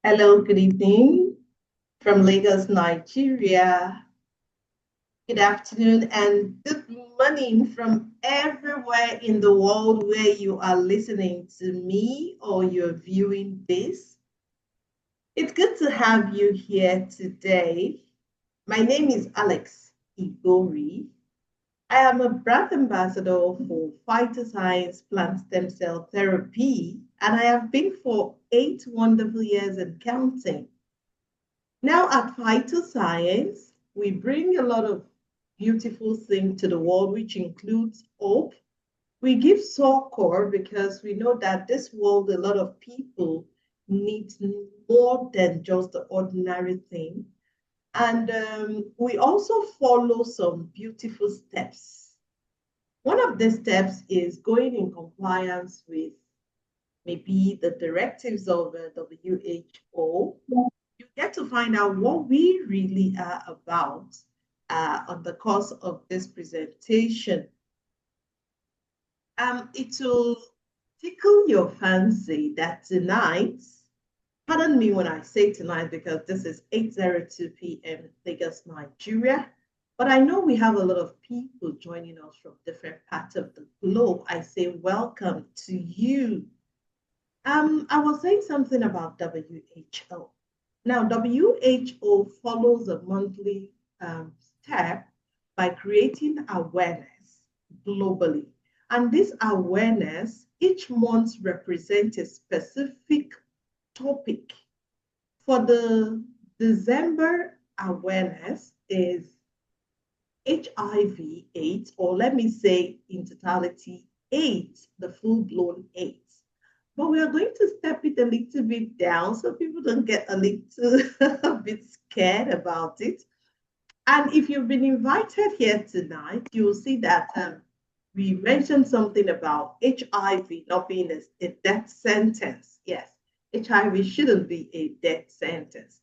Hello, good evening from Lagos, Nigeria. Good afternoon and good morning from everywhere in the world where you are listening to me or you're viewing this. It's good to have you here today. My name is Alex Igori. I am a brand ambassador for Phytoscience Plant Stem Cell Therapy, and I have been for 8 wonderful years and counting. Now, at Phytoscience, we bring a lot of beautiful things to the world, which includes hope. We give succor because we know that this world, a lot of people need more than just the ordinary thing. And we also follow some beautiful steps. One of the steps is going in compliance with maybe the directives of WHO. You get to find out what we really are about on the course of this presentation. It will tickle your fancy that tonight, pardon me when I say tonight because this is 8:02 p.m. Lagos, Nigeria, but I know we have a lot of people joining us from different parts of the globe. I say welcome to you. I was saying something about WHO. Now, WHO follows a monthly step by creating awareness globally. And this awareness each month represents a specific topic. For the December awareness is HIV AIDS, or let me say in totality, AIDS, the full-blown AIDS. But we are going to step it a little bit down so people don't get a little a bit scared about it. And if you've been invited here tonight, you'll see that we mentioned something about HIV not being a death sentence. Yes, HIV shouldn't be a death sentence.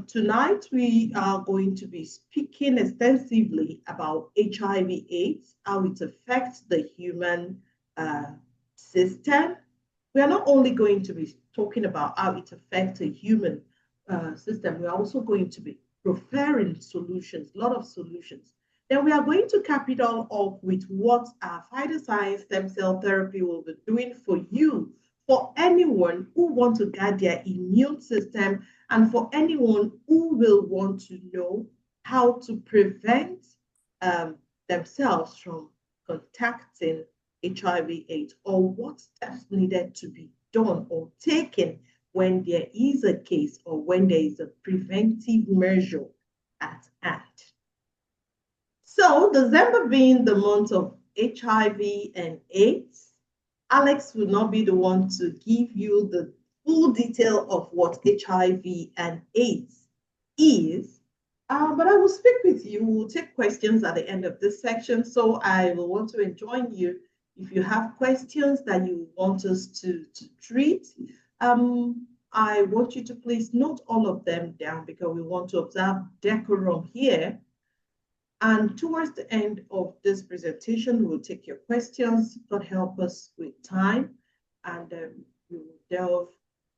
Tonight, we are going to be speaking extensively about HIV/AIDS, how it affects the human system. We are not only going to be talking about how it affects the human system, we are also going to be preferring solutions, a lot of solutions. Then we are going to cap it all off with what our phytoscience stem cell therapy will be doing for you, for anyone who wants to guard their immune system, and for anyone who will want to know how to prevent themselves from contacting HIV/AIDS, or what steps needed to be done or taken when there is a case or when there is a preventive measure at hand. So, December being the month of HIV and AIDS, Alex will not be the one to give you the full detail of what HIV and AIDS is, but I will speak with you. We'll take questions at the end of this section. So I will want to join you if you have questions that you want us to treat. I want you to please note all of them down because we want to observe decorum here. And towards the end of this presentation, we'll take your questions. God help us with time, and we will delve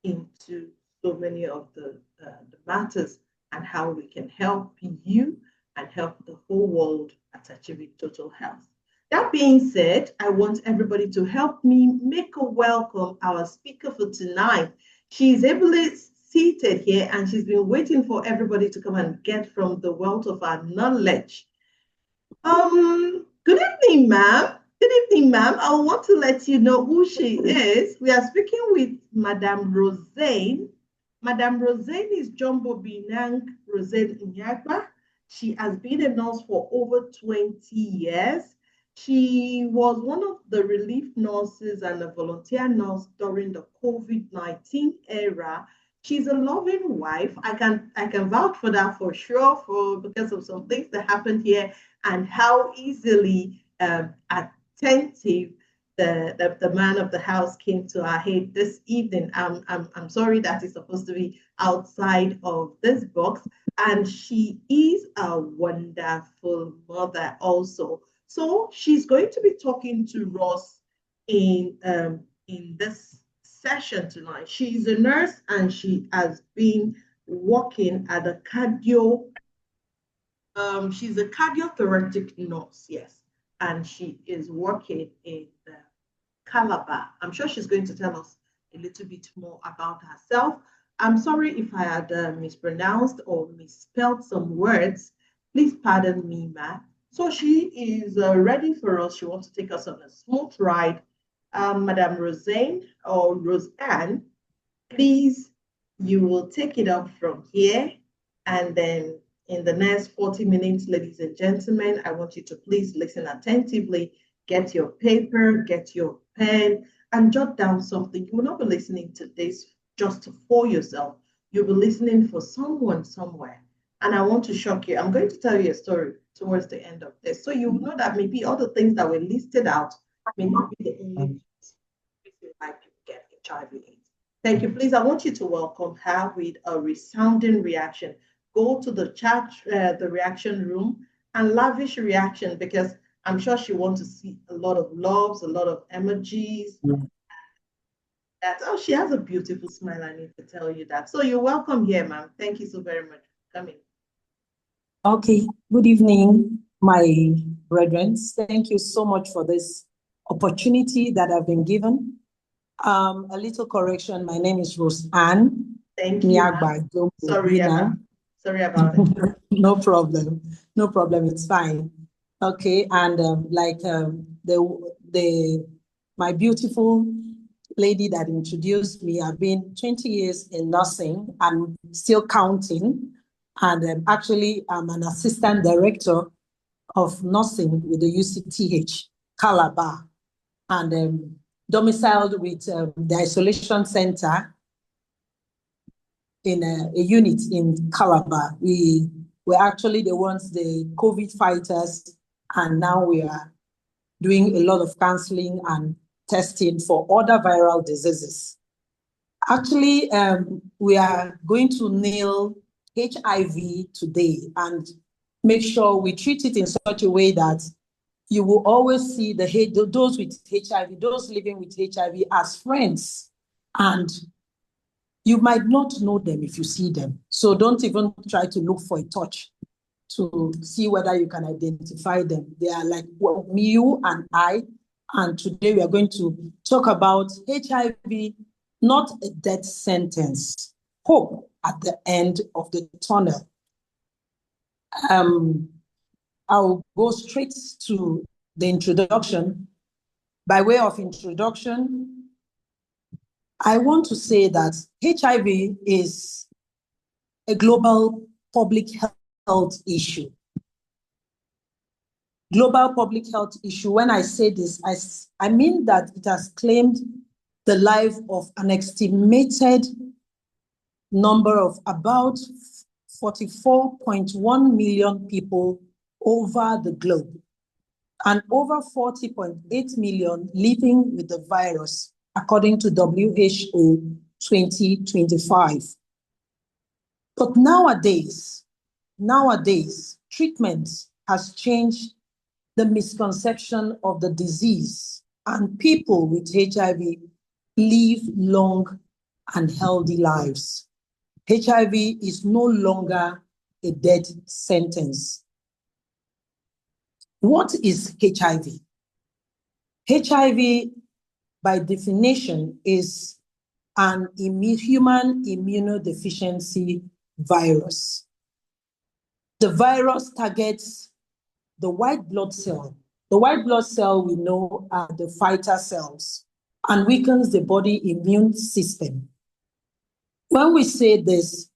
into so many of the matters and how we can help you and help the whole world at achieving total health. That being said, I want everybody to help me make a welcome our speaker for tonight. She is ably seated here and she's been waiting for everybody to come and get from the wealth of our knowledge. Good evening, ma'am. Good evening, ma'am. I want to let you know who she is. We are speaking with Madame Rosane. Madame Rosane is Jumbo Binang Rosane Nyakba. She has been a nurse for over 20 years. She was one of the relief nurses and a volunteer nurse during the COVID-19 era. She's a loving wife. I can vouch for that for sure, for because of some things that happened here and how easily attentive the man of the house came to our aid this evening. I'm sorry that is supposed to be outside of this box. And she is a wonderful mother also. So she's going to be talking to us in this session tonight. She's a nurse and she has been working at a she's a cardiothoracic nurse, yes, and she is working in Calabar. I'm sure she's going to tell us a little bit more about herself. I'm sorry if I had mispronounced or misspelled some words. Please pardon me, ma. So she is ready for us. She wants to take us on a smooth ride. Madame Roseanne or Roseanne, please, you will take it up from here. And then in the next 40 minutes, ladies and gentlemen, I want you to please listen attentively. Get your paper, get your pen, and jot down something. You will not be listening to this just for yourself. You'll be listening for someone somewhere. And I want to shock you. I'm going to tell you a story towards the end of this. So you will know that maybe all the things that were listed out may not be the only reason why people get HIV/AIDS. Thank you. Please, I want you to welcome her with a resounding reaction. Go to the chat, the reaction room, and lavish reaction because I'm sure she wants to see a lot of loves, a lot of emojis. That she has a beautiful smile. I need to tell you that. So you're welcome here, ma'am. Thank you so very much for coming. Okay. Good evening, my brethren. Thank you so much for this opportunity that I've been given. A little correction. My name is Rose Ann. Thank you. Sorry about it. No problem. No problem. It's fine. Okay. And my beautiful lady that introduced me, I've been 20 years in nursing. I'm still counting. And actually, I'm an assistant director of nursing with the UCTH, Calabar, and domiciled with the isolation center in a unit in Calabar. We were actually the ones, the COVID fighters, and now we are doing a lot of counseling and testing for other viral diseases. Actually, we are going to nail HIV today and make sure we treat it in such a way that you will always see those with HIV, those living with HIV as friends. And you might not know them if you see them. So don't even try to look for a touch to see whether you can identify them. They are like you and I. And today we are going to talk about HIV, not a death sentence, hope at the end of the tunnel. I'll go straight to the introduction. By way of introduction, I want to say that HIV is a global public health issue. Global public health issue. When I say this, I mean that it has claimed the life of an estimated number of about 44.1 million people over the globe, and over 40.8 million living with the virus, according to WHO 2025. But nowadays, treatment has changed the misconception of the disease, and people with HIV live long and healthy lives. HIV is no longer a death sentence. What is HIV? HIV, by definition, is an human immunodeficiency virus. The virus targets the white blood cell. The white blood cell we know are the fighter cells and weakens the body immune system. When we say this,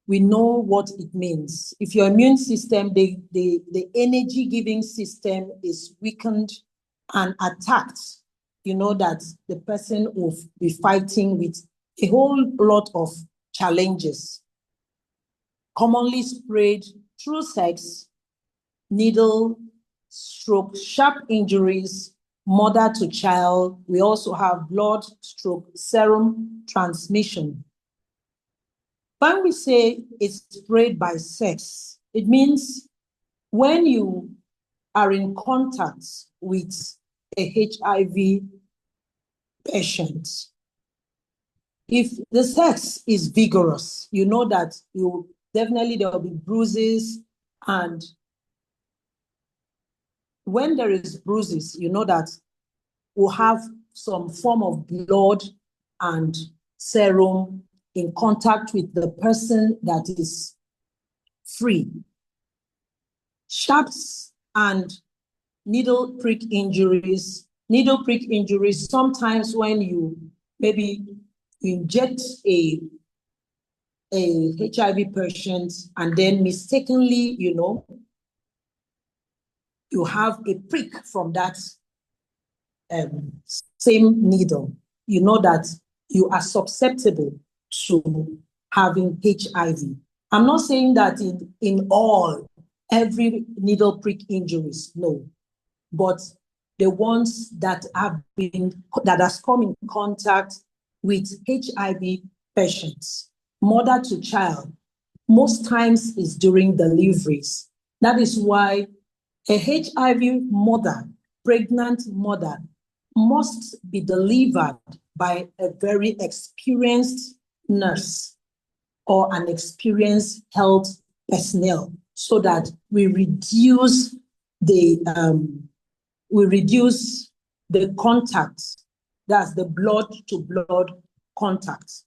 we know what it means. If your immune system, the energy-giving system is weakened and attacked, you know that the person will be fighting with a whole lot of challenges. Commonly spread through sex, needle, stroke, sharp injuries, mother to child. We also have blood, stroke, serum transmission. When we say it's spread by sex, it means when you are in contact with a HIV patient, if the sex is vigorous, you know that you definitely there will be bruises, and when there is bruises, you know that we'll have some form of blood and serum in contact with the person that is free. Sharps and needle prick injuries, sometimes when you maybe inject a HIV patient and then mistakenly, you have a prick from that same needle, you know that you are susceptible to having HIV. I'm not saying that in every needle prick injuries, no, but the ones that has come in contact with HIV patients, mother to child, most times is during deliveries. That is why a HIV mother, pregnant mother, must be delivered by a very experienced nurse or an experienced health personnel, so that we reduce the contact, that's the blood to blood contact.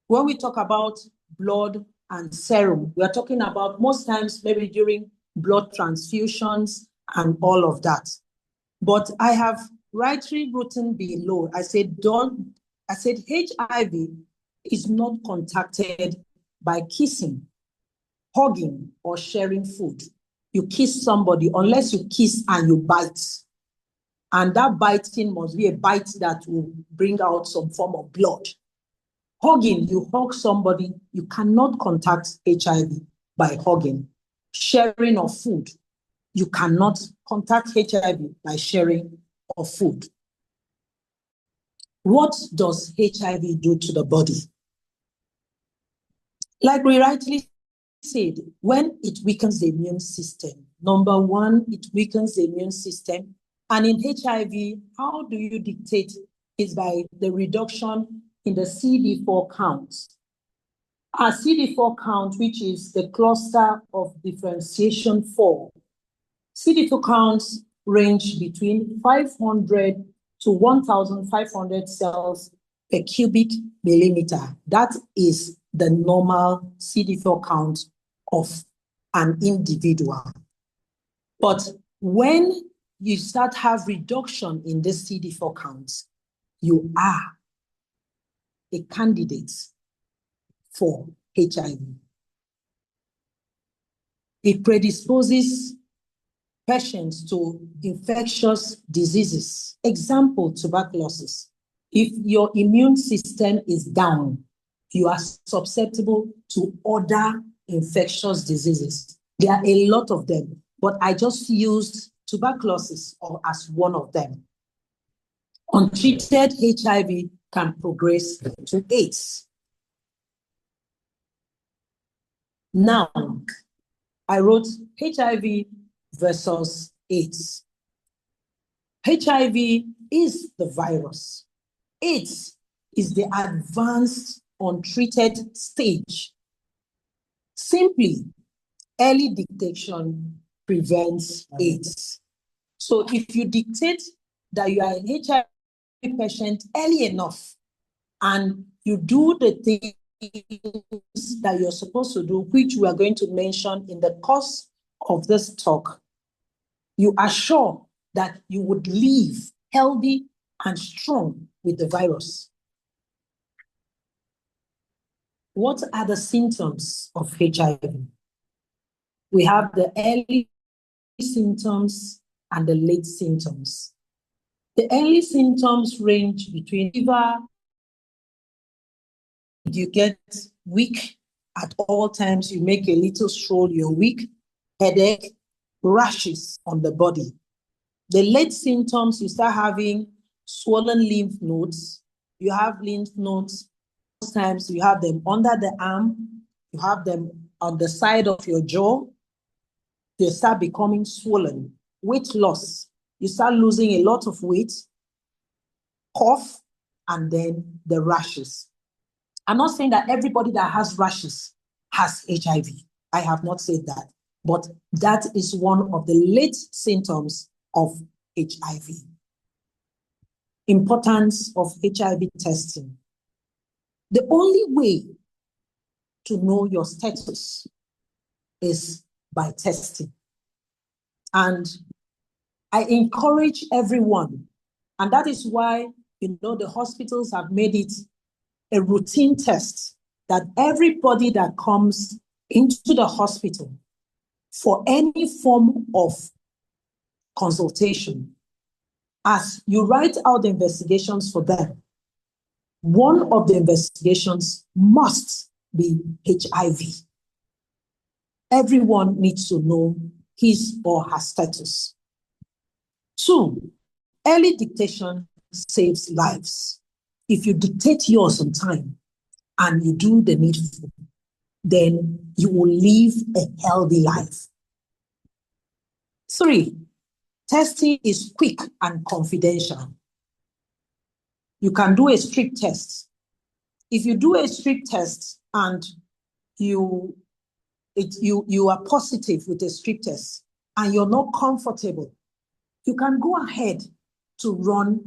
When we talk about blood and serum, we are talking about most times maybe during blood transfusions and all of that. But I have rightly written below, I said HIV is not contacted by kissing, hugging, or sharing food. You kiss somebody, unless you kiss and you bite. And that biting must be a bite that will bring out some form of blood. Hugging, you hug somebody, you cannot contact HIV by hugging. Sharing of food, you cannot contact HIV by sharing of food. What does HIV do to the body? Like we rightly said, when it weakens the immune system, number one, it weakens the immune system. And in HIV, how do you dictate? Is by the reduction in the CD4 count. Our CD4 count, which is the cluster of differentiation 4, CD4 counts range between 500 to 1,500 cells per cubic millimeter. That is the normal CD4 count of an individual. But when you start have reduction in the CD4 counts, you are a candidate for HIV. It predisposes patients to infectious diseases. Example, tuberculosis. If your immune system is down, you are susceptible to other infectious diseases. There are a lot of them, but I just used tuberculosis as one of them. Untreated HIV can progress to AIDS. Now, I wrote HIV versus AIDS. HIV is the virus. AIDS is the advanced, untreated stage. Simply, early detection prevents AIDS. So if you dictate that you are an HIV patient early enough and you do the things that you're supposed to do, which we are going to mention in the course of this talk, you are sure that you would live healthy and strong with the virus. What are the symptoms of HIV? We have the early symptoms and the late symptoms. The early symptoms range between fever, you get weak at all times, you make a little stroll, you're weak, headache, rashes on the body. The late symptoms, you start having swollen lymph nodes. You have lymph nodes, most times you have them under the arm, you have them on the side of your jaw. They start becoming swollen. weight loss. You start losing a lot of weight, cough, and then the rashes. I'm not saying that everybody that has rashes has HIV. I have not said that, but that is one of the late symptoms of HIV. Importance of HIV testing. The only way to know your status is by testing. And I encourage everyone, and that is why, the hospitals have made it a routine test that everybody that comes into the hospital for any form of consultation, as you write out the investigations for them, one of the investigations must be HIV. Everyone needs to know his or her status. 2, early dictation saves lives. If you dictate yours on time and you do the needful, then you will live a healthy life. 3, testing is quick and confidential. You can do a strip test. If you do a strip test and you are positive with a strip test and you're not comfortable, you can go ahead to run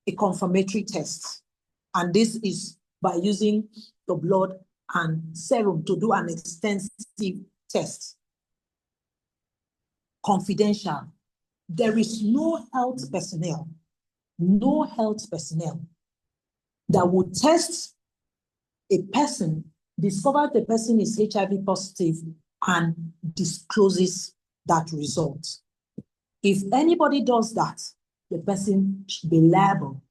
a confirmatory test. And this is by using the blood and serum to do an extensive test. Confidential. There is no health personnel that would test a person, discover the person is HIV positive, and discloses that result. If anybody does that, the person should be liable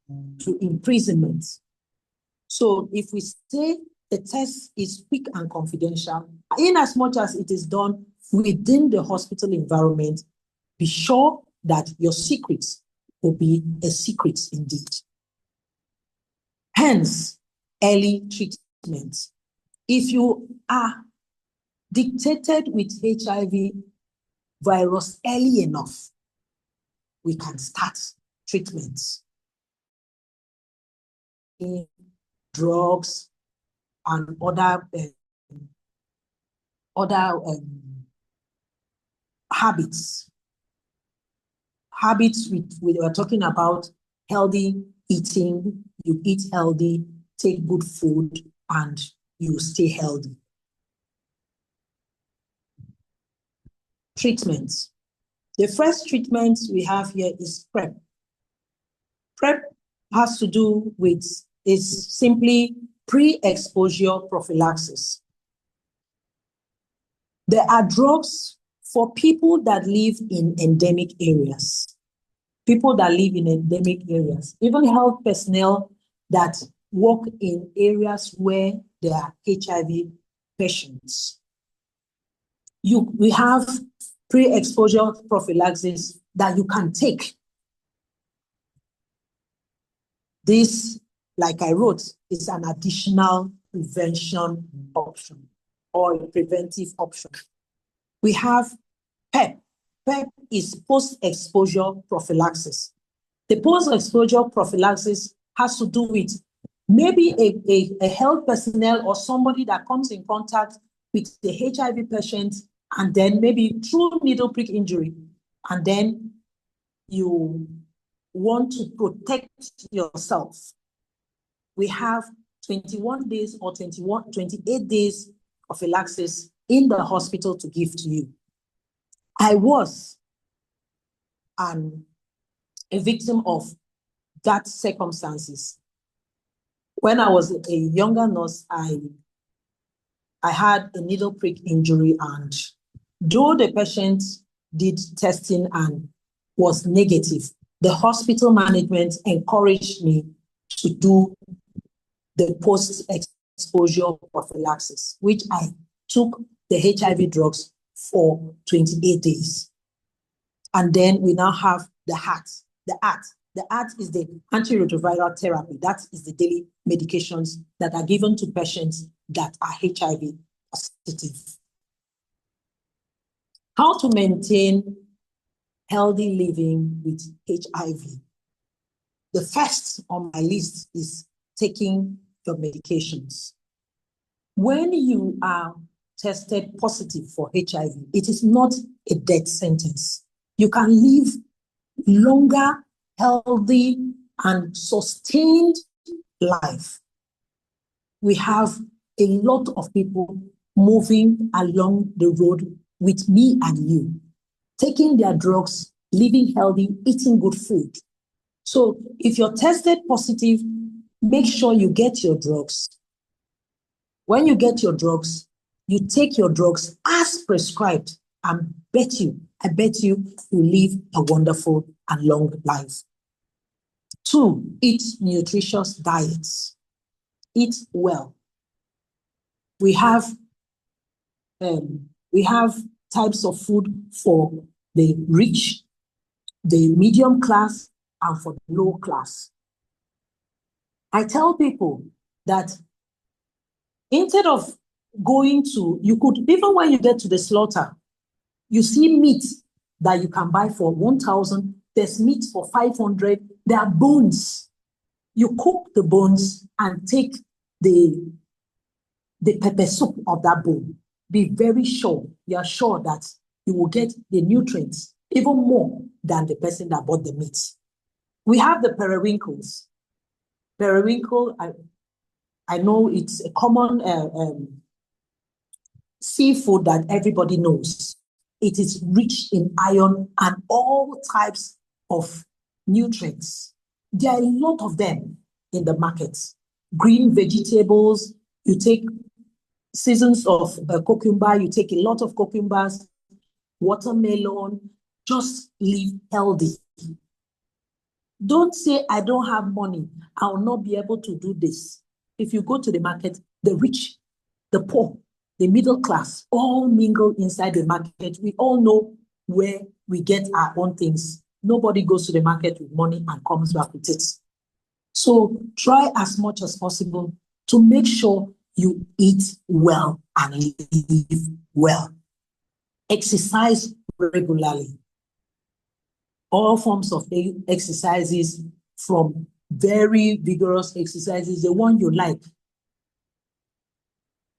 to imprisonment. So if we say the test is quick and confidential, in as much as it is done within the hospital environment, be sure that your secrets will be a secret indeed. Hence, early treatment. If you are dictated with HIV virus early enough, we can start treatments. Drugs and other habits. We were talking about healthy eating. You eat healthy, take good food, and you stay healthy. Treatments. The first treatment we have here is PrEP. PrEP has to do with, is simply pre-exposure prophylaxis. There are drugs for people that live in endemic areas. People that live in endemic areas, even health personnel that work in areas where there are HIV patients. We have pre-exposure prophylaxis that you can take. This, like I wrote, is an additional prevention option or a preventive option. We have PEP. PEP is post-exposure prophylaxis. The post-exposure prophylaxis has to do with maybe a health personnel or somebody that comes in contact with the HIV patient, and then maybe through needle prick injury, and then you want to protect yourself. We have 21 days or 28 days of prophylaxis in the hospital to give to you. I was a victim of that circumstances. When I was a younger nurse, I had a needle prick injury, and though the patient did testing and was negative, the hospital management encouraged me to do the post-exposure prophylaxis, which I took the HIV drugs for 28 days. And then we now have the HAT. The HAT is the antiretroviral therapy. That is the daily medications that are given to patients that are HIV positive. How to maintain healthy living with HIV. The first on my list is taking your medications. When you are tested positive for HIV, it is not a death sentence. You can live longer, healthy, and sustained life. We have a lot of people moving along the road with me and you, taking their drugs, living healthy, eating good food. So if you're tested positive, make sure you get your drugs. When you get your drugs, you take your drugs as prescribed, and I bet you live a wonderful and long life. 2, eat nutritious diets. Eat well. We have types of food for the rich, the medium class, and for the low class. I tell people that instead of going to, you could, even when you get to the slaughter, you see meat that you can buy for 1,000, there's meat for 500, there are bones. You cook the bones and take the pepper soup of that bone. Be very sure, you are sure that you will get the nutrients even more than the person that bought the meat. We have the periwinkles. Periwinkle, I know it's a common seafood that everybody knows. It is rich in iron and all types of nutrients. There are a lot of them in the market. Green vegetables, you take seasons of cucumber, you take a lot of cucumbers, watermelon, just live healthy. Don't say, I don't have money, I will not be able to do this. If you go to the market, the rich, the poor, the middle class, all mingle inside the market. We all know where we get our own things. Nobody goes to the market with money and comes back with it. So try as much as possible to make sure you eat well and live well. Exercise regularly. All forms of exercises, from very vigorous exercises, the one you like,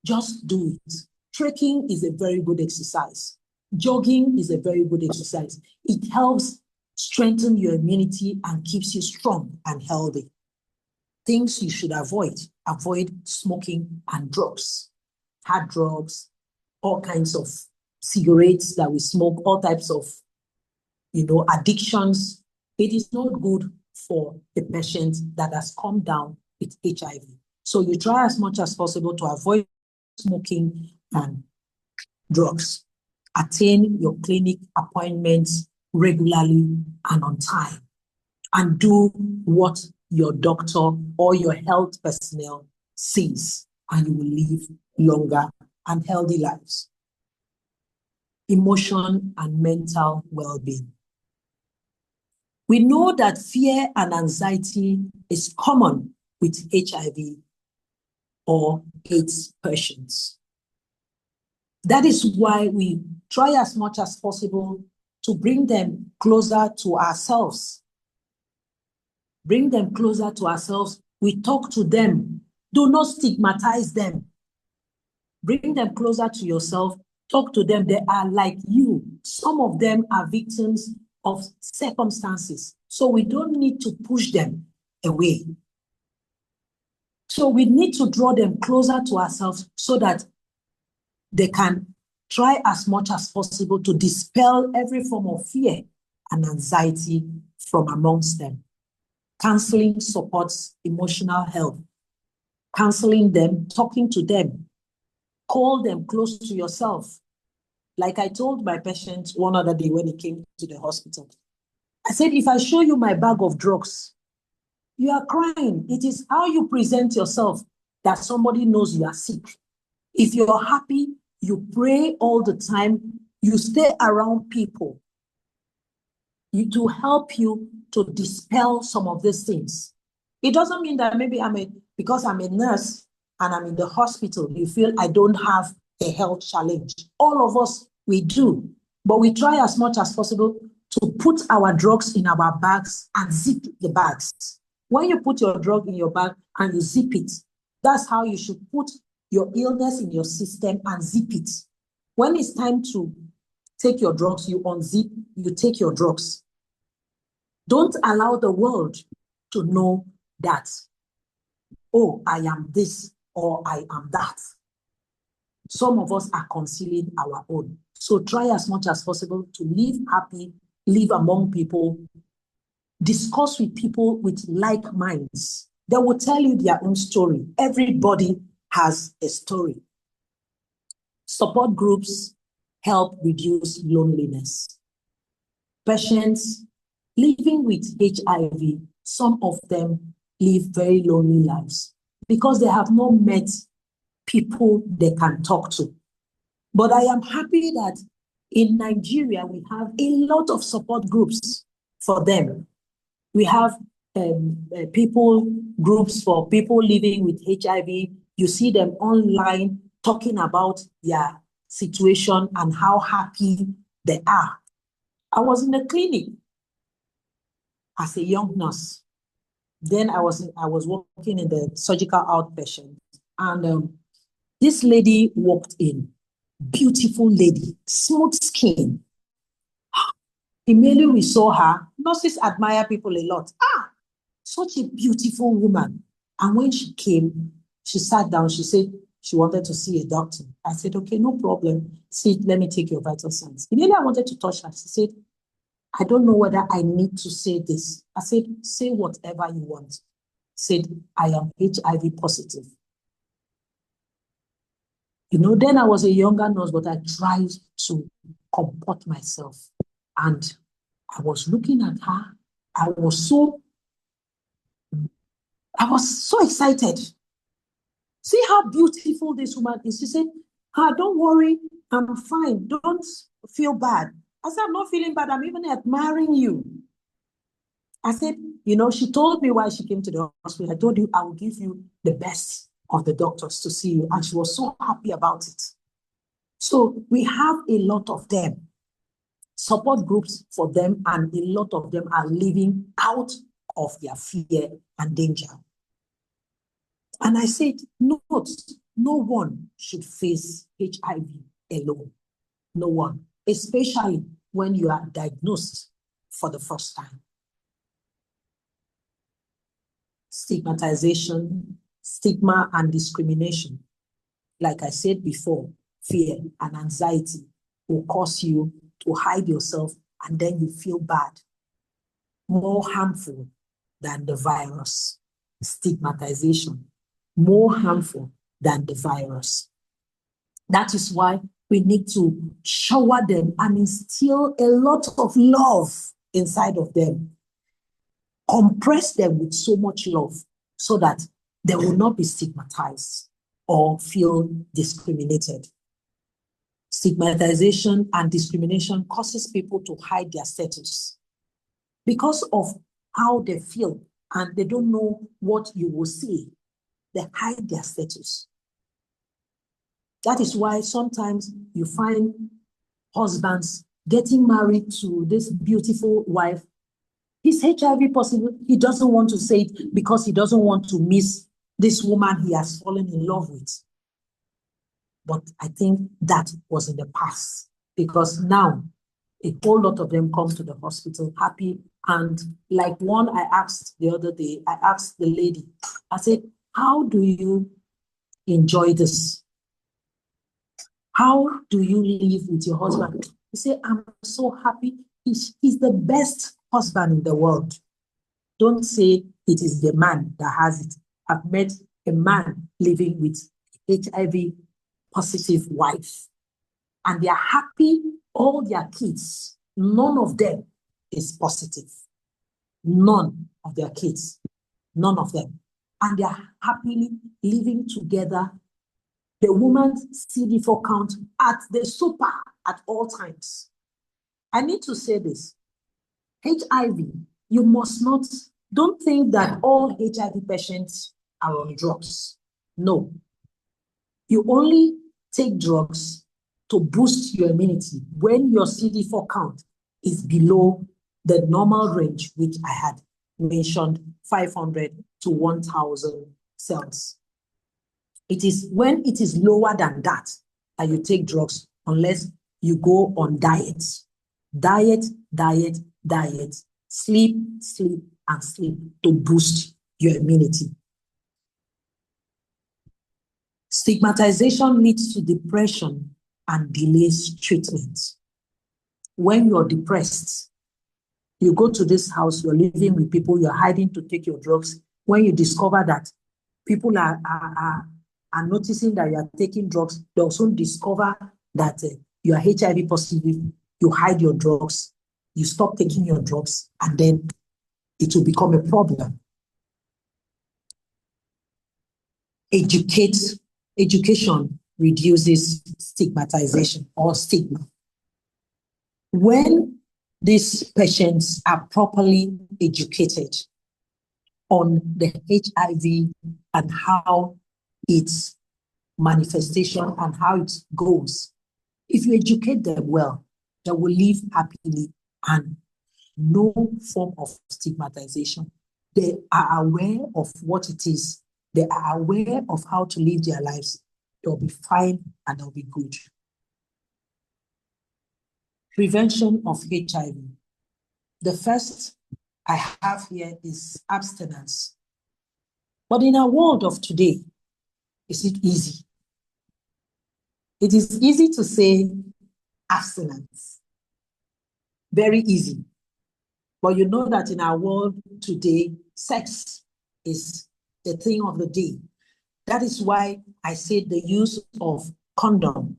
just do it. Trekking is a very good exercise. Jogging is a very good exercise. It helps strengthen your immunity and keeps you strong and healthy. Things you should avoid. Avoid smoking and drugs, hard drugs, all kinds of cigarettes that we smoke, all types of, addictions. It is not good for a patient that has come down with HIV. So you try as much as possible to avoid smoking and drugs. Attend your clinic appointments regularly and on time. And do what your doctor or your health personnel says, and you will live longer and healthy lives. Emotion and mental well-being. We know that fear and anxiety is common with HIV or AIDS patients. That is why we try as much as possible to bring them closer to ourselves. Bring them closer to ourselves. We talk to them. Do not stigmatize them. Bring them closer to yourself. Talk to them. They are like you. Some of them are victims of circumstances. So we don't need to push them away. So we need to draw them closer to ourselves so that they can try as much as possible to dispel every form of fear and anxiety from amongst them. Counseling supports emotional health. Counseling them, talking to them, call them close to yourself. Like I told my patient one other day when he came to the hospital, I said, if I show you my bag of drugs, you are crying. It is how you present yourself that somebody knows you are sick. If you're happy, you pray all the time, you stay around people to help you to dispel some of these things. It doesn't mean that maybe because I'm a nurse and I'm in the hospital, you feel I don't have a health challenge. All of us, we do. But we try as much as possible to put our drugs in our bags and zip the bags. When you put your drug in your bag and you zip it, that's how you should put your illness in your system and zip it. When it's time to take your drugs, you unzip, you take your drugs. Don't allow the world to know that, oh, I am this or I am that. Some of us are concealing our own. So try as much as possible to live happy, live among people, discuss with people with like minds. They will tell you their own story. Everybody has a story. Support groups help reduce loneliness. Patients living with HIV, some of them live very lonely lives because they have not met people they can talk to. But I am happy that in Nigeria, we have a lot of support groups for them. We have groups for people living with HIV. You see them online talking about their situation and how happy they are. I was in the clinic as a young nurse. Then I was working in the surgical outpatient, and this lady walked in, beautiful lady, smooth skin. Immediately we saw her. Nurses admire people a lot. Such a beautiful woman. And when she came, she sat down. She said she wanted to see a doctor. I said, okay, no problem. See, let me take your vital signs. Immediately I wanted to touch her. She said, I don't know whether I need to say this. I said, say whatever you want. Said, I am HIV positive. Then I was a younger nurse, but I tried to comport myself. And I was looking at her. I was so excited. See how beautiful this woman is. She said, don't worry, I'm fine. Don't feel bad. I said, I'm not feeling bad. I'm even admiring you. I said, she told me why she came to the hospital. I told you I will give you the best of the doctors to see you. And she was so happy about it. So we have a lot of them, support groups for them, and a lot of them are living out of their fear and danger. And I said, no one should face HIV alone. No one, especially when you are diagnosed for the first time. Stigmatization, stigma and discrimination. Like I said before, fear and anxiety will cause you to hide yourself and then you feel bad. More harmful than the virus. Stigmatization, more harmful than the virus. That is why we need to shower them and instill a lot of love inside of them. Compress them with so much love so that they will not be stigmatized or feel discriminated. Stigmatization and discrimination causes people to hide their status because of how they feel, and they don't know what you will say. They hide their status. That is why sometimes you find husbands getting married to this beautiful wife. He's HIV positive. He doesn't want to say it because he doesn't want to miss this woman he has fallen in love with. But I think that was in the past, because now a whole lot of them come to the hospital happy. And like one I asked the other day, I asked the lady, I said, how do you enjoy this? How do you live with your husband? He said, I'm so happy. He's the best husband in the world. Don't say it is the man that has it. I've met a man living with HIV positive wife, and they are happy. All their kids, none of them is positive. None of their kids, none of them. And they are happily living together. The woman's CD4 count at the super at all times. I need to say this. HIV, you must not, don't think that all HIV patients are on drugs. No. You only take drugs to boost your immunity when your CD4 count is below the normal range, which I had mentioned, 500 to 1,000 cells. It is when it is lower than that that you take drugs, unless you go on diets. Diet, diet, diet, sleep, sleep, and sleep to boost your immunity. Stigmatization leads to depression and delays treatment. When you're depressed, you go to this house, you're living with people, you're hiding to take your drugs. When you discover that people are noticing that you are taking drugs, they also discover that you are HIV positive, you hide your drugs, you stop taking your drugs, and then it will become a problem. Education reduces stigmatization or stigma. When these patients are properly educated on the HIV and how its manifestation and how it goes, if you educate them well, they will live happily and no form of stigmatization. They are aware of what it is. They are aware of how to live their lives. They'll be fine and they'll be good. Prevention of HIV. The first I have here is abstinence. But in our world of today, is it easy? It is easy to say abstinence. Very easy. But you know that in our world today, sex is the thing of the day. That is why I said the use of condom,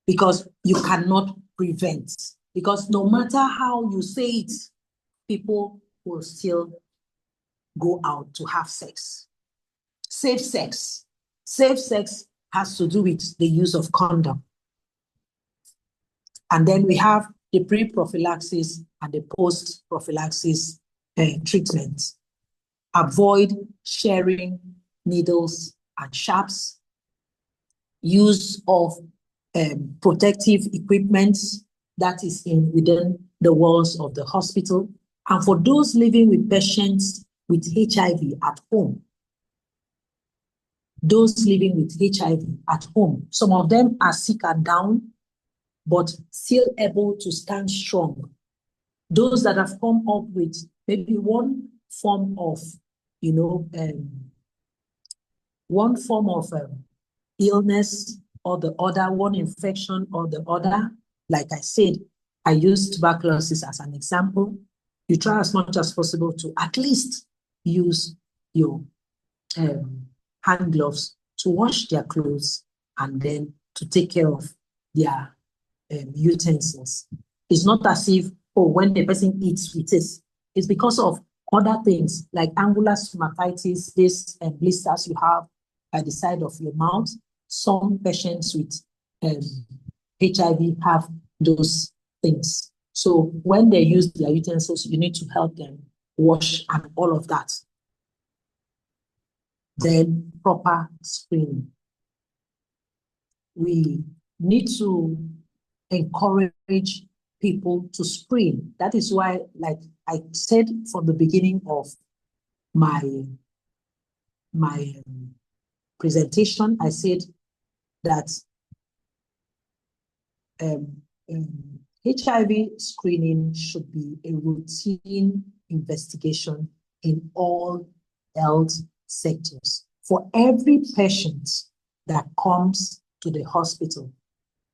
because you cannot prevent. Because no matter how you say it, people will still go out to have sex. Safe sex. Safe sex has to do with the use of condom. And then we have the pre-prophylaxis and the post-prophylaxis treatment. Avoid sharing needles and sharps. Use of protective equipment that is within the walls of the hospital. And for those living with patients with HIV at home, those living with HIV at home, some of them are sick and down, but still able to stand strong. Those that have come up with maybe one form of, illness or the other, one infection or the other. Like I said, I use tuberculosis as an example. You try as much as possible to at least use your hand gloves to wash their clothes and then to take care of their utensils. It's not as if, when the person eats with it, it's because of other things like angular stomatitis, these blisters you have at the side of your mouth. Some patients with HIV have those things. So when they use their utensils, you need to help them wash and all of that. Then proper screening. We need to encourage people to screen. That is why, like I said from the beginning of my presentation, I said that HIV screening should be a routine investigation in all health sectors. For every patient that comes to the hospital,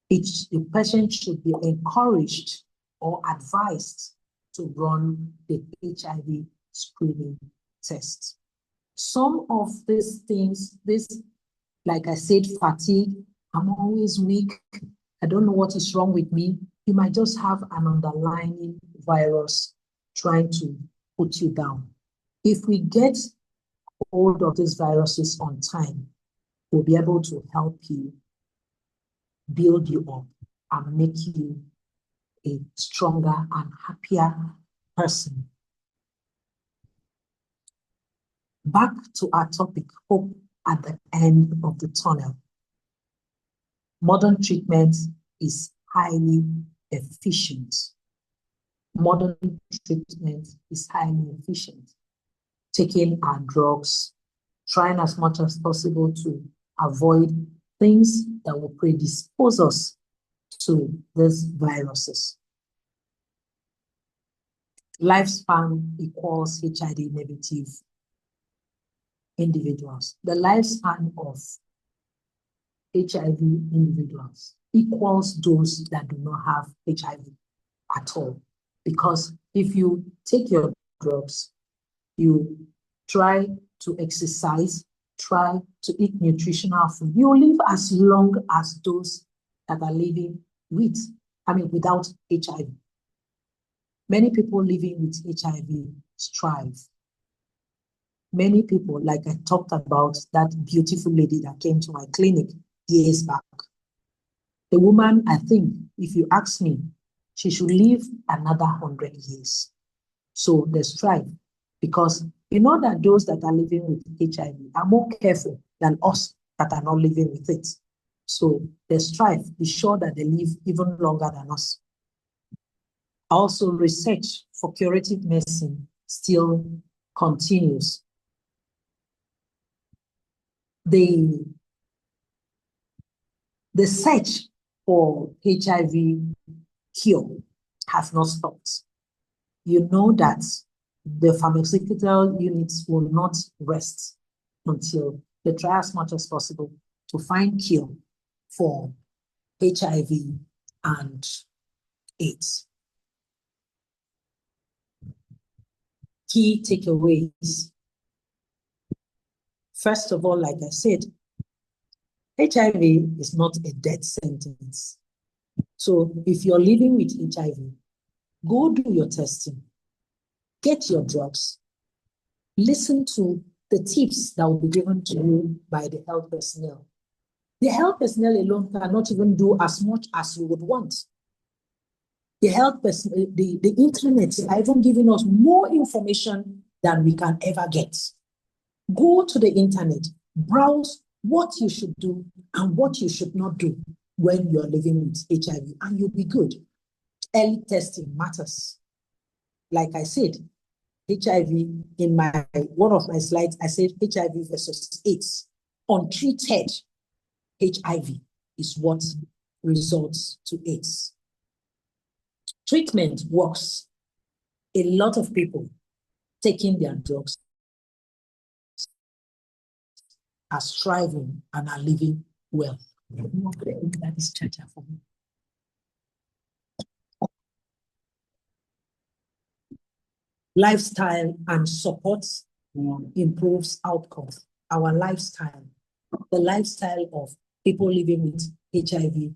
the patient should be encouraged or advised to run the HIV screening test. Some of these things, like I said, fatigue, I'm always weak, I don't know what is wrong with me. You might just have an underlying virus trying to put you down. If we get hold of these viruses on time, we'll be able to help you, build you up, and make you a stronger and happier person. Back to our topic, hope at the end of the tunnel. Modern treatment is highly efficient. modern treatment is highly efficient. Taking our drugs, trying as much as possible to avoid things that will predispose us to these viruses. Lifespan equals HIV negative individuals. The lifespan of HIV individuals equals those that do not have HIV at all. Because if you take your drugs, you try to exercise, try to eat nutritional food, you live as long as those that are living without HIV. Many people living with HIV strive. Many people, like I talked about that beautiful lady that came to my clinic years back. The woman, I think, if you ask me, she should live another 100 years. So they strive, because you know that those that are living with HIV are more careful than us that are not living with it. So they strive, be sure that they live even longer than us. Also, research for curative medicine still continues. The search for HIV cure has not stopped. You know that the pharmaceutical units will not rest until they try as much as possible to find cure for HIV and AIDS. Key takeaways. First of all, like I said, HIV is not a death sentence. So if you're living with HIV, go do your testing, get your drugs, listen to the tips that will be given to you by the health personnel. The health personnel alone cannot even do as much as you would want. The health personnel, the internet are even giving us more information than we can ever get. Go to the internet, browse what you should do and what you should not do when you're living with HIV, and you'll be good. Early testing matters. Like I said, HIV, in one of my slides, I said HIV versus AIDS. Untreated HIV is what results to AIDS. Treatment works. A lot of people taking their drugs are striving and are living well. That is charger for me. Lifestyle and support improves outcomes. Our lifestyle, the lifestyle of people living with HIV,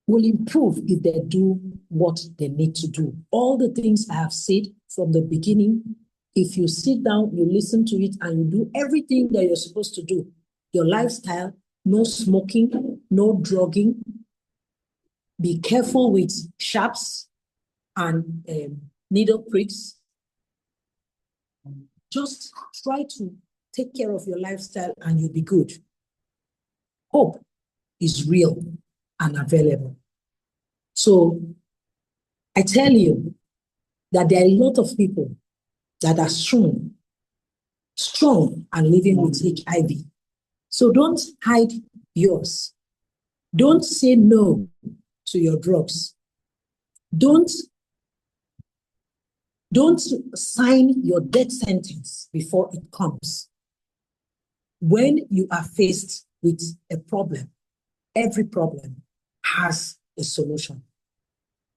will improve if they do what they need to do. All the things I have said from the beginning, if you sit down, you listen to it, and you do everything that you're supposed to do, your lifestyle, no smoking, no drugging, be careful with sharps and needle pricks. Just try to take care of your lifestyle and you'll be good. Hope is real and available. So I tell you that there are a lot of people that are strong and living with HIV. So don't hide yours. Don't say no to your drugs. Don't sign your death sentence before it comes. When you are faced with a problem, every problem has a solution.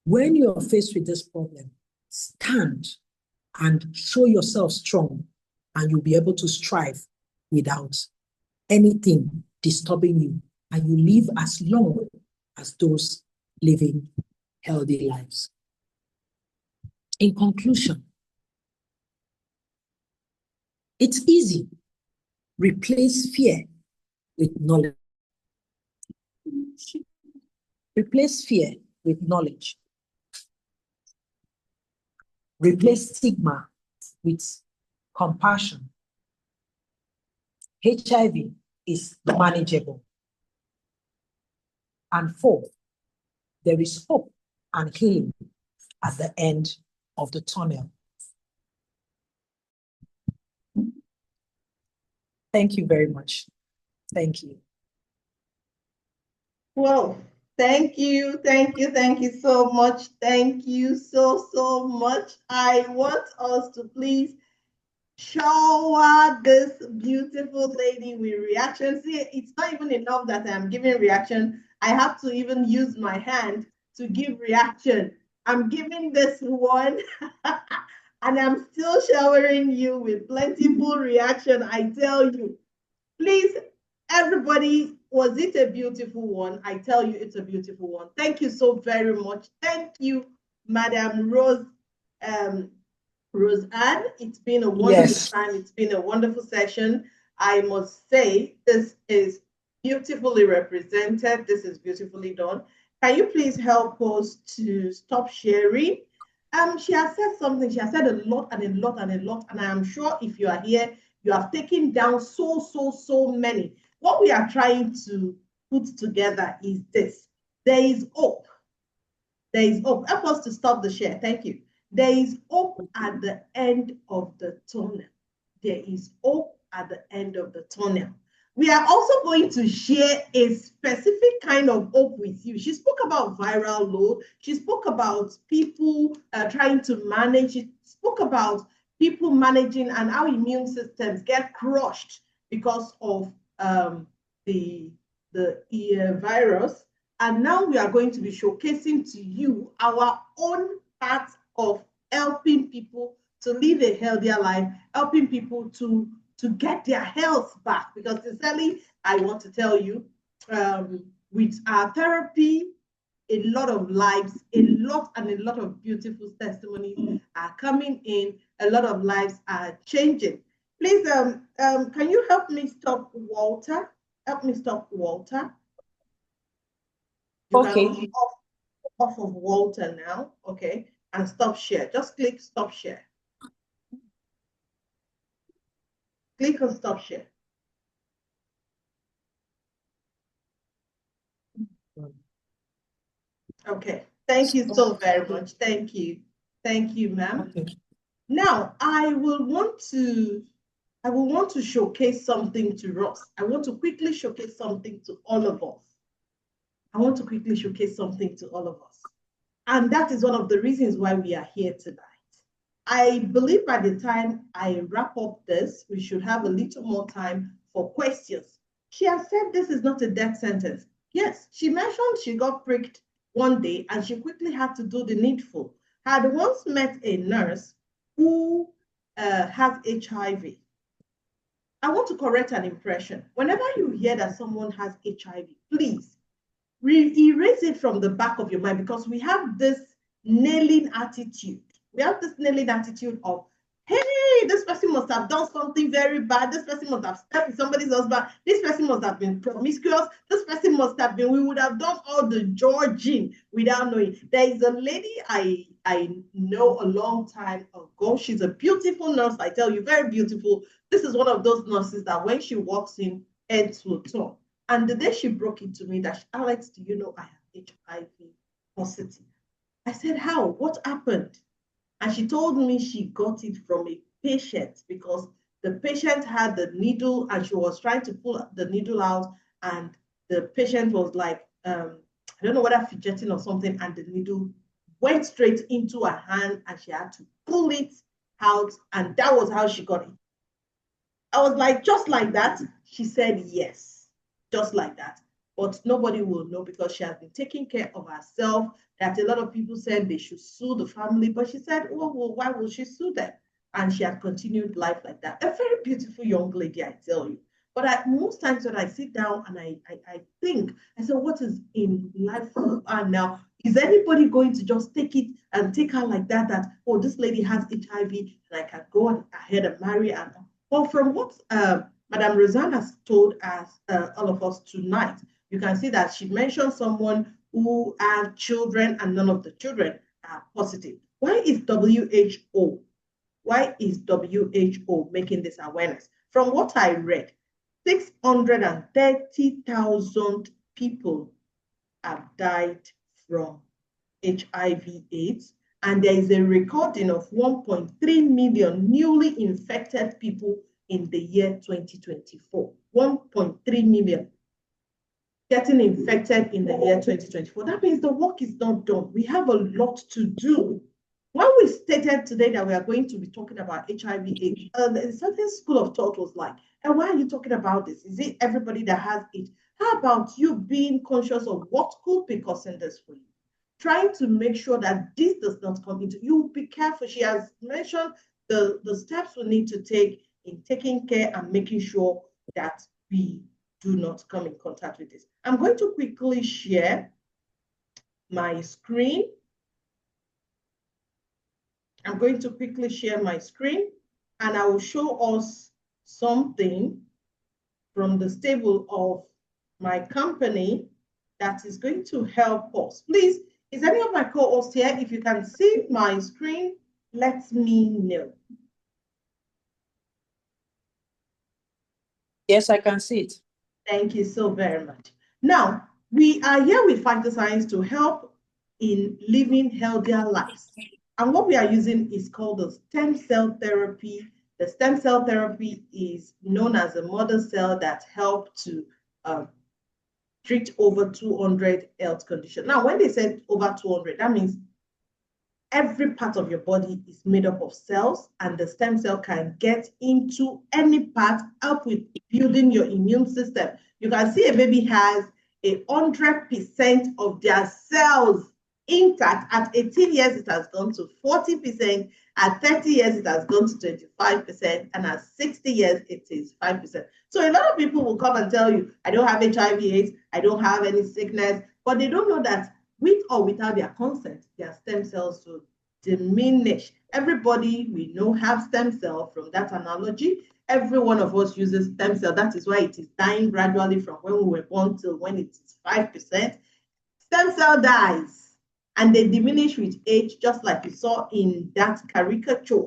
When you are faced with this problem, stand and show yourself strong, and you'll be able to strive without anything disturbing you, and you live as long as those living healthy lives. In conclusion, it's easy. Replace fear with knowledge. Replace fear with knowledge. Replace stigma with compassion. HIV is manageable. And 4, there is hope and healing at the end of the tunnel. Thank you very much. Thank you. Well, thank you so much. Thank you so much. I want us to please shower this beautiful lady with reaction. See, it's not even enough that I'm giving reaction. I have to even use my hand to give reaction. I'm giving this one and I'm still showering you with plentiful reaction. I tell you, please, everybody, was it a beautiful one? I tell you, it's a beautiful one. Thank you so very much. Thank you, Madam Rose. Roseanne, it's been a wonderful time. It's been a wonderful session. I must say, this is beautifully represented. This is beautifully done. Can you please help us to stop sharing? She has said something. She has said a lot and a lot and a lot. And I am sure if you are here, you have taken down so many. What we are trying to put together is this. There is hope. There is hope. Help us to stop the share. Thank you. There is hope at the end of the tunnel. There is hope at the end of the tunnel. We are also going to share a specific kind of hope with you. She spoke about viral load. She spoke about people trying to manage. She spoke about people managing and how immune systems get crushed because of the virus. And now we are going to be showcasing to you our own part of helping people to live a healthier life, helping people to get their health back. Because sincerely, I want to tell you, with our therapy, a lot of lives, a lot of beautiful testimonies are coming in. A lot of lives are changing. Please, can you help me stop Walter? Help me stop Walter. You okay. can come off of Walter now, okay, and stop share. Just click stop share. Click on stop share. Okay, thank you so very much. Thank you, ma'am. Okay. Now I will want to showcase something to us. I want to quickly showcase something to all of us. And that is one of the reasons why we are here tonight. I believe by the time I wrap up this, we should have a little more time for questions. She has said this is not a death sentence. Yes, she mentioned she got pricked one day and she quickly had to do the needful. Had once met a nurse who has HIV. I want to correct an impression. Whenever you hear that someone has HIV, please erase it from the back of your mind, because we have this nailing attitude. We have this nailing attitude of, hey, this person must have done something very bad. This person must have slept with somebody's husband. This person must have been promiscuous. This person must have been, we would have done all the Georging without knowing. There is a lady I know a long time ago. She's a beautiful nurse. I tell you, very beautiful. This is one of those nurses that when she walks in, heads will turn. And the day she broke it to me that, Alex, do you know I have HIV positive? I said, how? What happened? And she told me she got it from a patient, because the patient had the needle and she was trying to pull the needle out, and the patient was like, I don't know whether fidgeting or something, and the needle went straight into her hand and she had to pull it out, and that was how she got it. I was like, just like that? She said, yes. Just like that. But nobody will know, because she has been taking care of herself. That a lot of people said they should sue the family, but she said, oh, well, why will she sue them? And she had continued life like that. A very beautiful young lady, I tell you. But most times when I sit down and I think, I say, what is in life for her now? Is anybody going to just take it and take her like that, that, oh, this lady has HIV and I can go ahead and marry her? Well, from what Madam Roseanne has told us, all of us tonight, you can see that she mentioned someone who had children and none of the children are positive. Why is WHO? Why is WHO making this awareness? From what I read, 630,000 people have died from HIV/AIDS, And there is a recording of 1.3 million newly infected people in the year 2024. 1.3 million getting infected in the year 2024. That means the work is not done. We have a lot to do. When we stated today that we are going to be talking about HIV/AIDS, a certain school of thought was like, and why are you talking about this? Is it everybody that has it? How about you being conscious of what could be causing this for you? Trying to make sure that this does not come into you. Be careful. She has mentioned the steps we need to take in taking care and making sure that we do not come in contact with this. I'm going to quickly share my screen. I'm going to quickly share my screen and I will show us something from the stable of my company that is going to help us. Please, is any of my co-hosts here? If you can see my screen, let me know. Yes, I can see it. Thank you so very much. Now, we are here with PHYTOSCIENCE to help in living healthier lives. And what we are using is called the stem cell therapy. The stem cell therapy is known as a mother cell that helps to treat over 200 health conditions. Now, when they said over 200, that means every part of your body is made up of cells, and the stem cell can get into any part, help with building your immune system. You can see a baby has 100% of their cells intact. At 18 years, it has gone to 40%. At 30 years, it has gone to 25%. And at 60 years, it is 5%. So a lot of people will come and tell you, I don't have HIV/AIDS, I don't have any sickness, but they don't know that with or without their consent, their stem cells will diminish. Everybody we know have stem cell from that analogy. Every one of us uses stem cell. That is why it is dying gradually from when we were born till when it is 5%. Stem cell dies and they diminish with age, just like you saw in that caricature.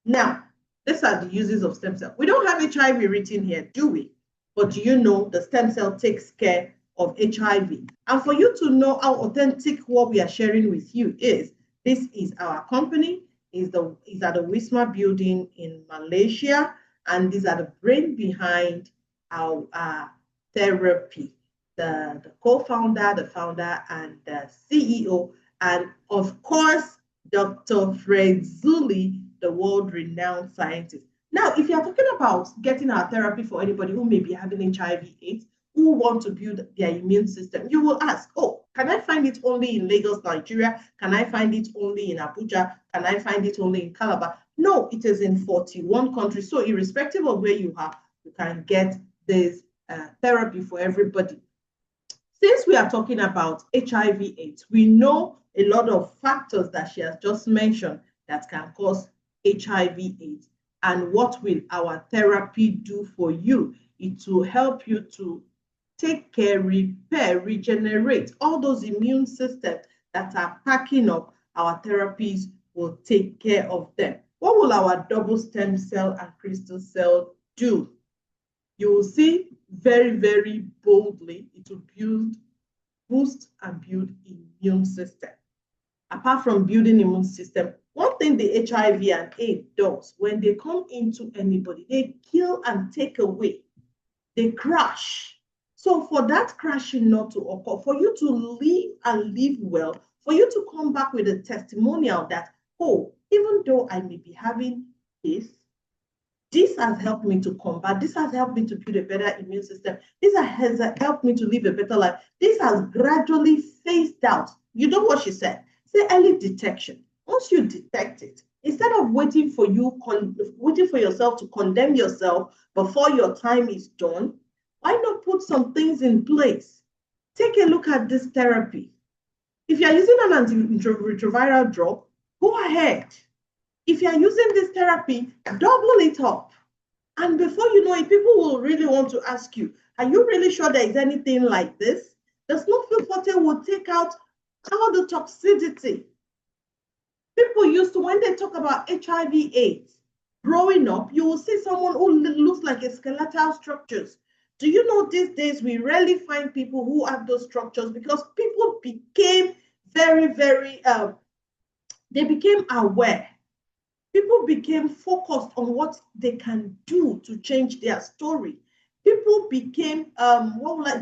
Now, these are the uses of stem cell. We don't have HIV written here, do we? But do you know the stem cell takes care of HIV? And for you to know how authentic what we are sharing with you is, this is our company, is at the Wisma building in Malaysia, and these are the brain behind our therapy. The co-founder, the founder, and the CEO, and of course, Dr. Fred Zuli, the world-renowned scientist. Now, if you're talking about getting our therapy for anybody who may be having HIV/AIDS, who want to build their immune system, you will ask, oh, can I find it only in Lagos, Nigeria? Can I find it only in Abuja? Can I find it only in Calabar? No, it is in 41 countries. So irrespective of where you are, you can get this therapy for everybody. Since we are talking about HIV/AIDS, we know a lot of factors that she has just mentioned that can cause HIV/AIDS. And what will our therapy do for you? It will help you to take care, repair, regenerate all those immune systems that are packing up. Our therapies will take care of them. What will our double stem cell and crystal cell do? You will see very, very boldly, it will boost and build immune system. Apart from building immune system, one thing the HIV and AIDS does, when they come into anybody, they kill and take away. They crash. So for that crashing not to occur, for you to live and live well, for you to come back with a testimonial that, oh, even though I may be having this has helped me to combat, this has helped me to build a better immune system, this has helped me to live a better life, this has gradually phased out. You know what she said? Say early detection. Once you detect it, instead of waiting for yourself to condemn yourself before your time is done, why not put some things in place? Take a look at this therapy. If you're using an antiretroviral drug, go ahead. If you're using this therapy, double it up. And before you know it, people will really want to ask you, are you really sure there is anything like this? The smoke-filled forte will take out all the toxicity. People used to, when they talk about HIV/AIDS, growing up, you will see someone who looks like a skeletal structures. Do you know these days we rarely find people who have those structures because people became very, very They became aware. People became focused on what they can do to change their story. People became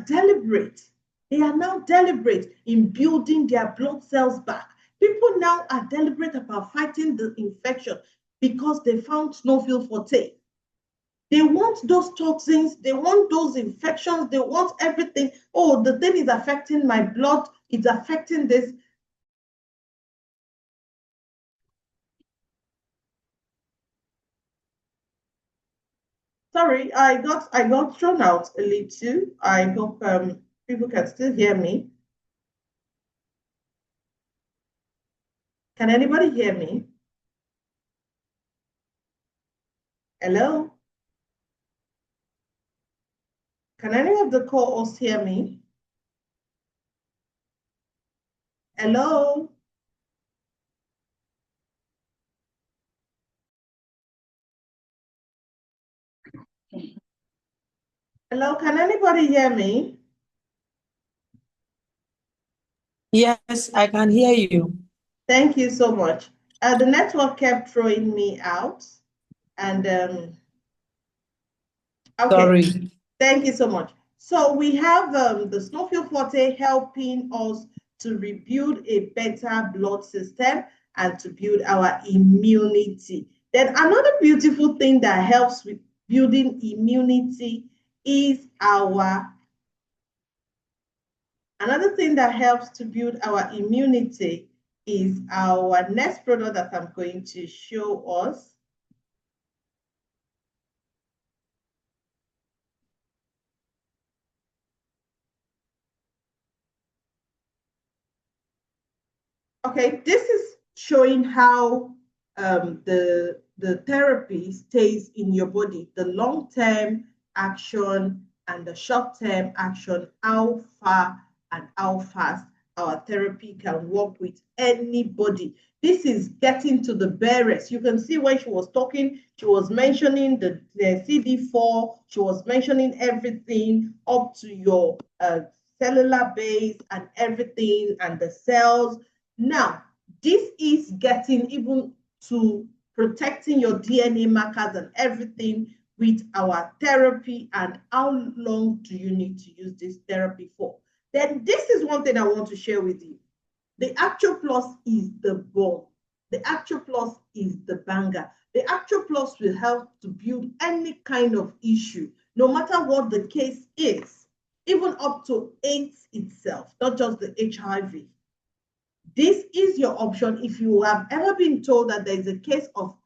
deliberate. They are now deliberate in building their blood cells back. People now are deliberate about fighting the infection because they found snowfield forte. They want those toxins, they want those infections, they want everything. Oh, the thing is affecting my blood, it's affecting this. Sorry, I got thrown out a little. I hope people can still hear me. Can anybody hear me? Hello? Can any of the co-hosts hear me? Hello? Hello, can anybody hear me? Yes, I can hear you. Thank you so much. The network kept throwing me out. And okay, Sorry. thank you so much. So we have the Snowfield Forte helping us to rebuild a better blood system and to build our immunity. Then another beautiful thing that helps with building immunity is another thing that helps to build our immunity is our next product that I'm going to show us. Okay, this is showing how the therapy stays in your body, the long-term action and the short-term action, how far and how fast our therapy can work with anybody. This is getting to the barest. You can see when she was talking, she was mentioning the CD4, she was mentioning everything up to your cellular base and everything and the cells. Now, this is getting even to protecting your DNA markers and everything with our therapy and how long do you need to use this therapy for. Then this is one thing I want to share with you. The Actual Plus is the bomb. The Actual Plus is the banger. The Actual Plus will help to build any kind of issue, no matter what the case is, even up to AIDS itself, not just the HIV. This is your option if you have ever been told that there is a case of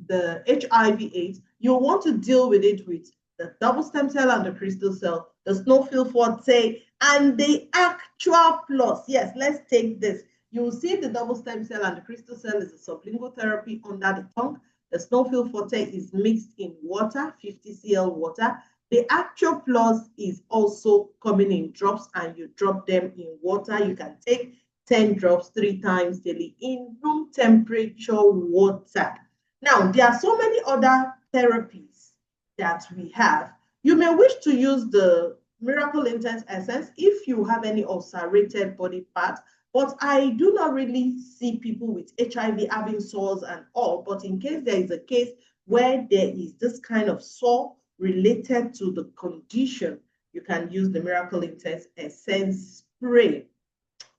the HIV/AIDS. You want to deal with it with the double stem cell and the crystal cell, the Snowfield Forte, and the Actual Plus. Yes, let's take this. You will see the double stem cell and the crystal cell is a sublingual therapy under the tongue. The Snowfield Forte is mixed in water, 50 cl water. The Actual Plus is also coming in drops, and you drop them in water. You can take 10 drops 3 times daily in room temperature water. Now, there are so many other therapies that we have. You may wish to use the Miracle Intense Essence if you have any ulcerated body parts, but I do not really see people with HIV having sores and all. But in case there is a case where there is this kind of sore related to the condition, you can use the Miracle Intense Essence spray.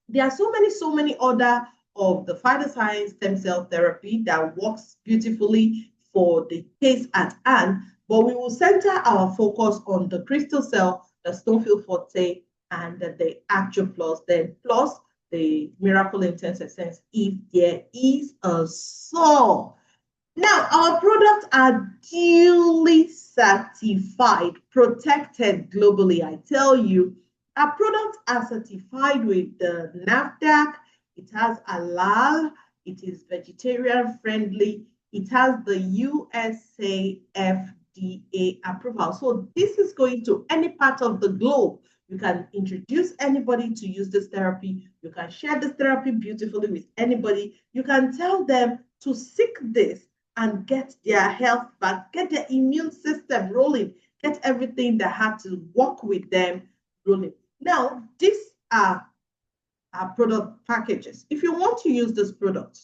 There are so many other of the PHYTOSCIENCE stem cell therapy that works beautifully for the case at hand, but we will center our focus on the crystal cell, the Snowfield Forte, and the Actual Plus, then plus the Miracle Intense Essence if there is a sore. Now, our products are duly certified, protected globally. I tell you, our products are certified with the NAFDAC. It has halal. It is vegetarian friendly. It has the USA FDA approval. So this is going to any part of the globe. You can introduce anybody to use this therapy. You can share this therapy beautifully with anybody. You can tell them to seek this and get their health back, get their immune system rolling, get everything that had to work with them rolling. Now, these are product packages. If you want to use this product,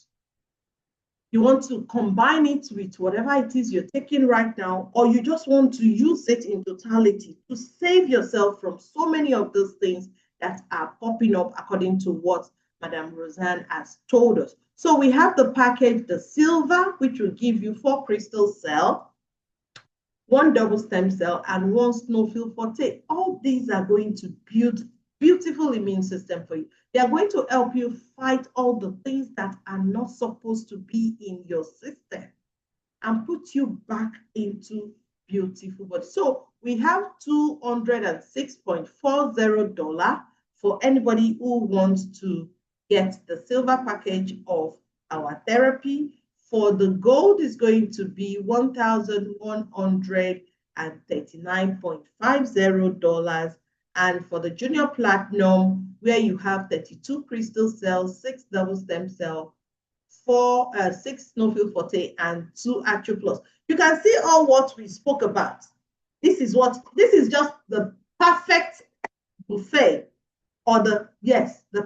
you want to combine it with whatever it is you're taking right now, or you just want to use it in totality to save yourself from so many of those things that are popping up according to what Madame Roseanne has told us. So we have the package, the silver, which will give you 4 crystal cell, 1 double stem cell, and 1 snowfield forte. All these are going to build beautiful immune system for you. They are going to help you fight all the things that are not supposed to be in your system and put you back into beautiful body. So we have $206.40 for anybody who wants to get the silver package of our therapy. For the gold is going to be $1,139.50. And for the junior platinum, where you have 32 crystal cells, 6 double stem cell, 6 snowfield forte, and 2 Actio Plus. You can see all what we spoke about. This is just the perfect buffet, or the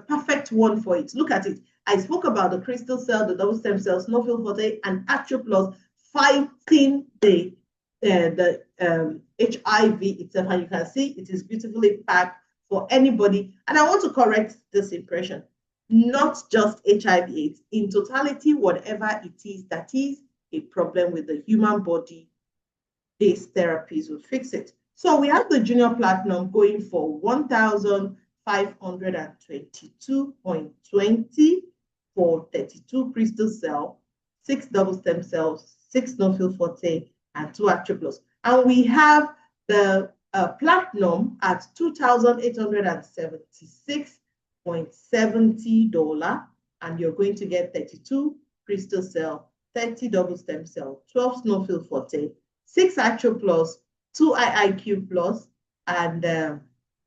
perfect one for it. Look at it. I spoke about the crystal cell, the double stem cell, snowfield forte, and Actio Plus fighting the HIV itself, and you can see it is beautifully packed for anybody. And I want to correct this impression, not just HIV/AIDS. In totality, whatever it is that is a problem with the human body, these therapies will fix it. So we have the junior platinum going for $1,522.20 for 32 crystal cell, 6 double stem cells, 6 snowfield forte, and 2 Actio Plus. And we have the platinum at $2,876.70, and you're going to get 32 crystal cell, 30 double stem cell, 12 snowfield forte, 6 Actio Plus, 2 IIQ Plus, and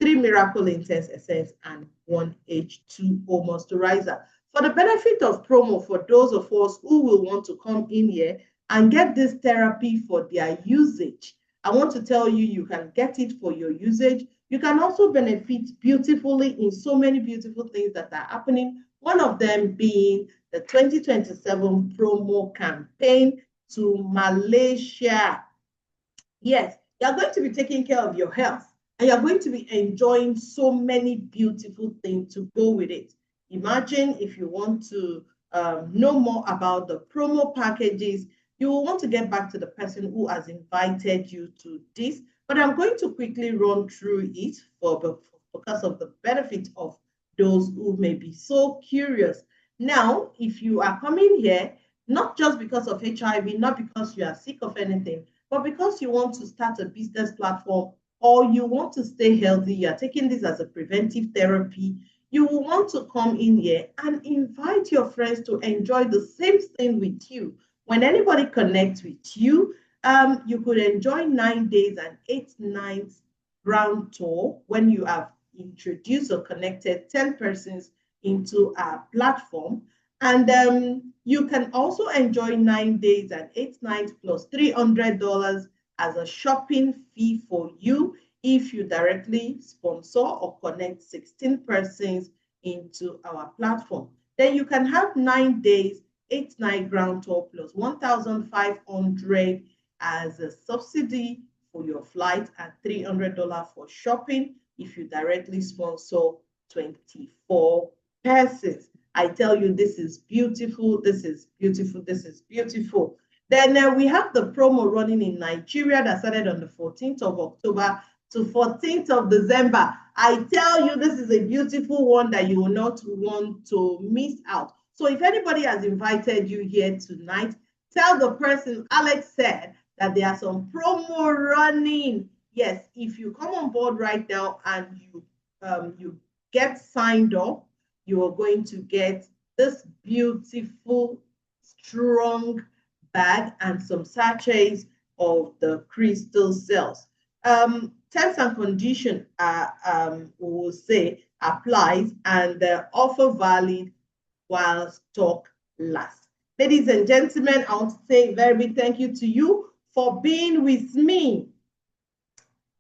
3 Miracle Intense Essence, and 1 H2O Moisturizer. For the benefit of promo, for those of us who will want to come in here and get this therapy for their usage, I want to tell you, you can get it for your usage. You can also benefit beautifully in so many beautiful things that are happening. One of them being the 2027 promo campaign to Malaysia. Yes, you're going to be taking care of your health, and you're going to be enjoying so many beautiful things to go with it. Imagine if you want to know more about the promo packages, you will want to get back to the person who has invited you to this. But I'm going to quickly run through it because of the benefit of those who may be so curious. Now, if you are coming here, not just because of HIV, not because you are sick of anything, but because you want to start a business platform, or you want to stay healthy, you're taking this as a preventive therapy, you will want to come in here and invite your friends to enjoy the same thing with you. When anybody connects with you, you could enjoy 9 days and 8 nights ground tour when you have introduced or connected 10 persons into our platform. And you can also enjoy 9 days and 8 nights plus $300 as a shopping fee for you if you directly sponsor or connect 16 persons into our platform. Then you can have 9 days, 8 night ground tour plus $1,500 as a subsidy for your flight and $300 for shopping if you directly sponsor 24 persons. I tell you, this is beautiful, this is beautiful, this is beautiful. Then we have the promo running in Nigeria that started on the 14th of October to 14th of December. I tell you, this is a beautiful one that you will not want to miss out. So if anybody has invited you here tonight, tell the person Alex said that there are some promo running. Yes, if you come on board right now and you get signed up, you are going to get this beautiful, strong bag and some sachets of the crystal cells. Terms and conditions we will say applies, and the offer valid while stock lasts. Ladies and gentlemen, I want to say a very big thank you to you for being with me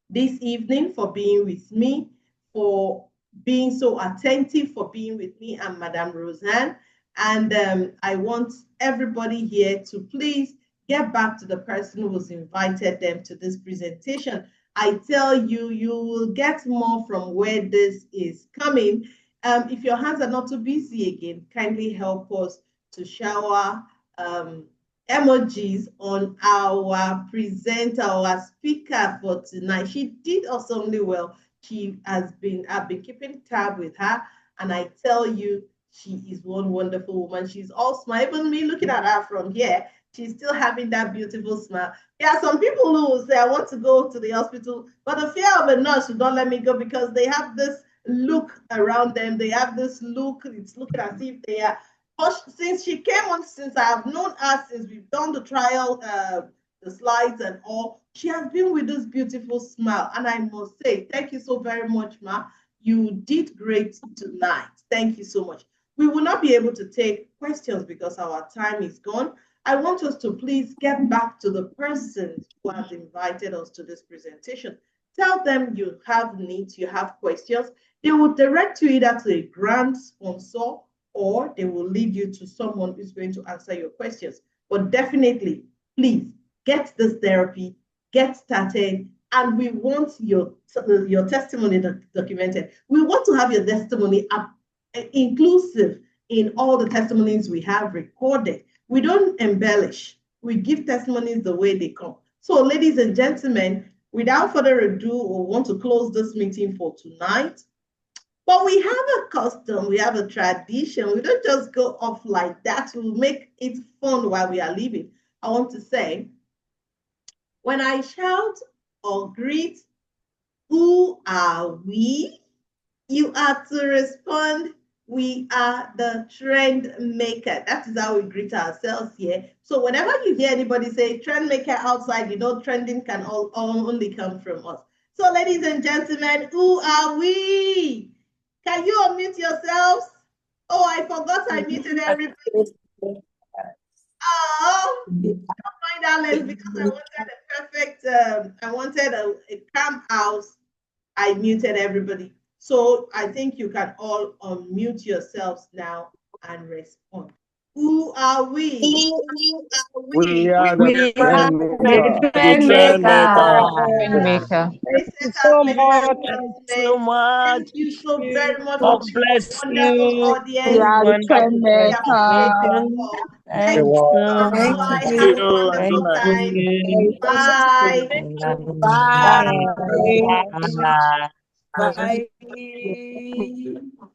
this evening, for being with me, for being so attentive, for being with me and Madame Roseanne. And I want everybody here to please get back to the person who's invited them to this presentation. I tell you, you will get more from where this is coming. If your hands are not too busy again, kindly help us to shower emojis on our presenter, our speaker for tonight. She did awesomely well. I've been keeping tab with her, and I tell you, she is one wonderful woman. She's all smile. Even me looking at her from here, she's still having that beautiful smile. There are some people who will say, I want to go to the hospital, but the fear of a nurse will not let me go because they have this look around them. They have this look, it's looking as if they are. But since she came on, since I have known her, since we've done the trial, the slides and all, she has been with this beautiful smile. And I must say, thank you so very much, Ma. You did great tonight. Thank you so much. We will not be able to take questions because our time is gone. I want us to please get back to the person who has invited us to this presentation. Tell them you have needs, you have questions. They will direct you either to a grant sponsor or they will lead you to someone who's going to answer your questions. But definitely, please get this therapy, get started, and we want your testimony documented. We want to have your testimony inclusive in all the testimonies we have recorded. We don't embellish. We give testimonies the way they come. So, ladies and gentlemen, without further ado, we want to close this meeting for tonight. But we have a custom, we have a tradition. We don't just go off like that. We'll make it fun while we are leaving. I want to say, when I shout or greet, who are we? You are to respond, we are the trend maker. That is how we greet ourselves here. So whenever you hear anybody say trend maker outside, you know trending can only come from us. So ladies and gentlemen, who are we? Can you unmute yourselves? Oh, I forgot I muted everybody. Oh, my darlings, because I wanted a perfect, I wanted a calm house. I muted everybody. So I think you can all unmute yourselves now and respond. Who are we? We are the trend maker. Trend maker. Thank you So much. Thank you so very much God for being bless a wonderful you. audience. We are the trend We appreciate maker. you all. Thank you. Bye. Have a wonderful time. Bye. Bye. Bye. Bye.